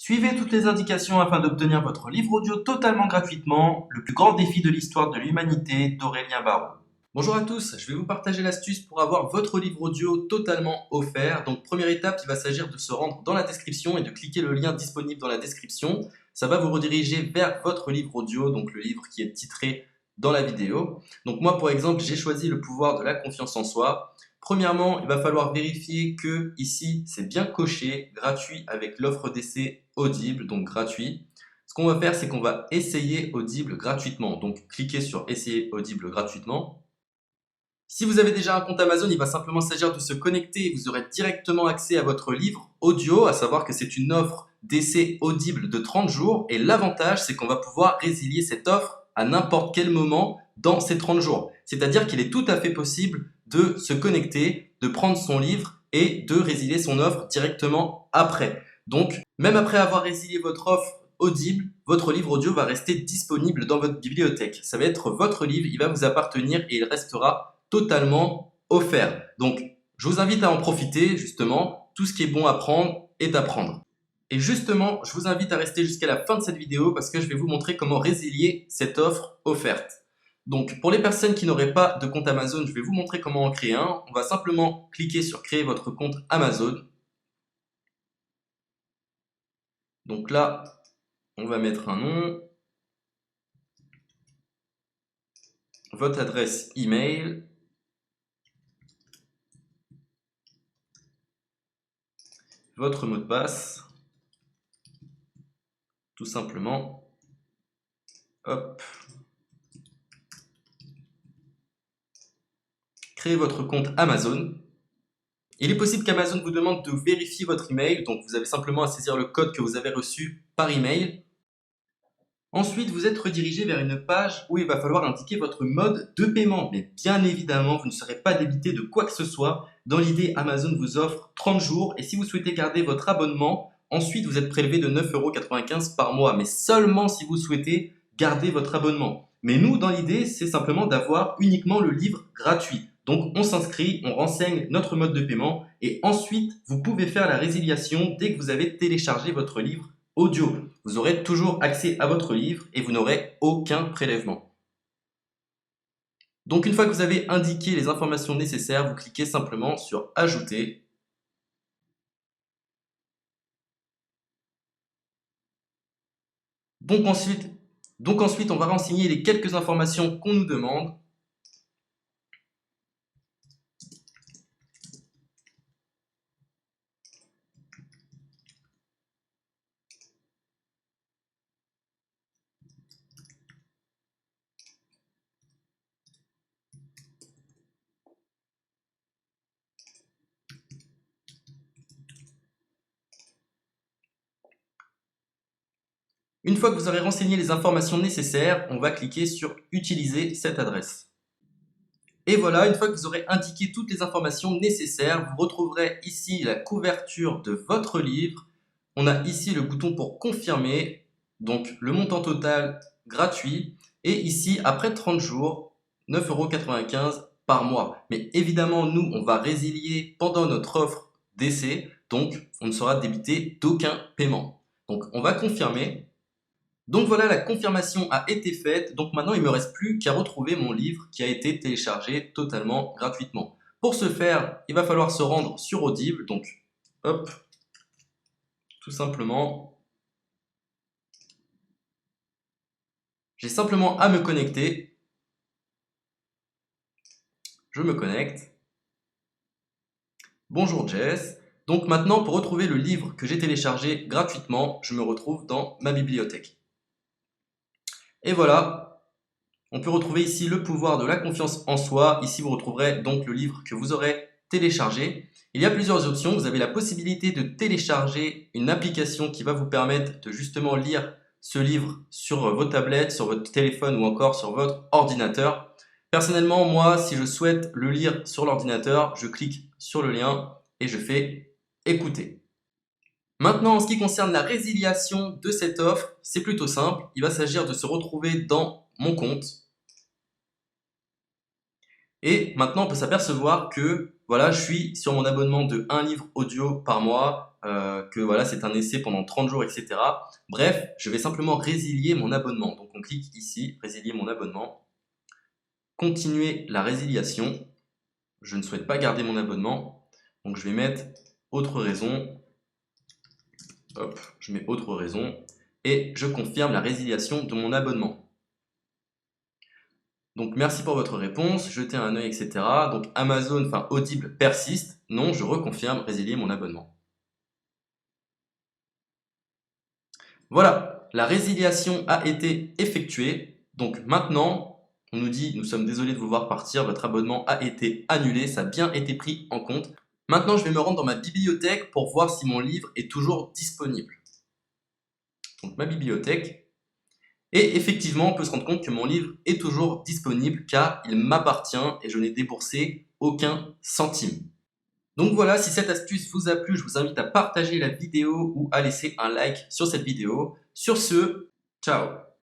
Suivez toutes les indications afin d'obtenir votre livre audio totalement gratuitement, le plus grand défi de l'histoire de l'humanité d'Aurélien Barraud. Bonjour à tous, je vais vous partager l'astuce pour avoir votre livre audio totalement offert. Donc première étape, il va s'agir de se rendre dans la description et de cliquer le lien disponible dans la description. Ça va vous rediriger vers votre livre audio, donc le livre qui est titré dans la vidéo. Donc moi par exemple, j'ai choisi le pouvoir de la confiance en soi. Premièrement, il va falloir vérifier que ici c'est bien coché, gratuit avec l'offre d'essai Audible, donc gratuit. Ce qu'on va faire, c'est qu'on va essayer Audible gratuitement. Donc cliquez sur essayer Audible gratuitement. Si vous avez déjà un compte Amazon, il va simplement s'agir de se connecter et vous aurez directement accès à votre livre audio, à savoir que c'est une offre d'essai Audible de 30 jours. Et l'avantage, c'est qu'on va pouvoir résilier cette offre à n'importe quel moment dans ces 30 jours. C'est-à-dire qu'il est tout à fait possible de se connecter, de prendre son livre et de résilier son offre directement après. Donc, même après avoir résilié votre offre Audible, votre livre audio va rester disponible dans votre bibliothèque. Ça va être votre livre, il va vous appartenir et il restera totalement offert. Donc, je vous invite à en profiter, justement. Tout ce qui est bon à prendre est à prendre. Et justement, je vous invite à rester jusqu'à la fin de cette vidéo parce que je vais vous montrer comment résilier cette offre offerte. Donc, pour les personnes qui n'auraient pas de compte Amazon, je vais vous montrer comment en créer un. On va simplement cliquer sur créer votre compte Amazon. Donc là, on va mettre un nom, votre adresse email, votre mot de passe, tout simplement. Hop. Créez votre compte Amazon. Il est possible qu'Amazon vous demande de vérifier votre email, donc vous avez simplement à saisir le code que vous avez reçu par email. Ensuite, vous êtes redirigé vers une page où il va falloir indiquer votre mode de paiement. Mais bien évidemment, vous ne serez pas débité de quoi que ce soit. Dans l'idée, Amazon vous offre 30 jours et si vous souhaitez garder votre abonnement, ensuite vous êtes prélevé de 9,95 € par mois, mais seulement si vous souhaitez garder votre abonnement. Mais nous, dans l'idée, c'est simplement d'avoir uniquement le livre gratuit. Donc on s'inscrit, on renseigne notre mode de paiement et ensuite vous pouvez faire la résiliation dès que vous avez téléchargé votre livre audio. Vous aurez toujours accès à votre livre et vous n'aurez aucun prélèvement. Donc une fois que vous avez indiqué les informations nécessaires, vous cliquez simplement sur ajouter. Donc ensuite, on va renseigner les quelques informations qu'on nous demande. Une fois que vous aurez renseigné les informations nécessaires, on va cliquer sur « Utiliser cette adresse ». Et voilà, une fois que vous aurez indiqué toutes les informations nécessaires, vous retrouverez ici la couverture de votre livre. On a ici le bouton pour confirmer, donc le montant total gratuit. Et ici, après 30 jours, 9,95 € par mois. Mais évidemment, nous, on va résilier pendant notre offre d'essai, donc on ne sera débité d'aucun paiement. Donc on va confirmer. Donc voilà, la confirmation a été faite, donc maintenant il ne me reste plus qu'à retrouver mon livre qui a été téléchargé totalement gratuitement. Pour ce faire, il va falloir se rendre sur Audible, donc hop, tout simplement. J'ai simplement à me connecter. Je me connecte. Bonjour Jess. Donc maintenant, pour retrouver le livre que j'ai téléchargé gratuitement, je me retrouve dans ma bibliothèque. Et voilà, on peut retrouver ici le pouvoir de la confiance en soi. Ici, vous retrouverez donc le livre que vous aurez téléchargé. Il y a plusieurs options. Vous avez la possibilité de télécharger une application qui va vous permettre de justement lire ce livre sur vos tablettes, sur votre téléphone ou encore sur votre ordinateur. Personnellement, moi, si je souhaite le lire sur l'ordinateur, je clique sur le lien et je fais écouter. Maintenant, en ce qui concerne la résiliation de cette offre, c'est plutôt simple. Il va s'agir de se retrouver dans mon compte. Et maintenant, on peut s'apercevoir que voilà, je suis sur mon abonnement de un livre audio par mois, que voilà, c'est un essai pendant 30 jours, etc. Bref, je vais simplement résilier mon abonnement. Donc on clique ici, résilier mon abonnement, continuer la résiliation. Je ne souhaite pas garder mon abonnement, donc je vais mettre autre raison. Hop, je mets autre raison et je confirme la résiliation de mon abonnement. Donc merci pour votre réponse, jetez un œil, etc. Donc Amazon, enfin Audible persiste. Non, je reconfirme, résilier mon abonnement. Voilà, la résiliation a été effectuée. Donc maintenant, on nous dit, nous sommes désolés de vous voir partir, votre abonnement a été annulé, ça a bien été pris en compte. Maintenant, je vais me rendre dans ma bibliothèque pour voir si mon livre est toujours disponible. Donc ma bibliothèque. Et effectivement, on peut se rendre compte que mon livre est toujours disponible car il m'appartient et je n'ai déboursé aucun centime. Donc voilà, si cette astuce vous a plu, je vous invite à partager la vidéo ou à laisser un like sur cette vidéo. Sur ce, ciao!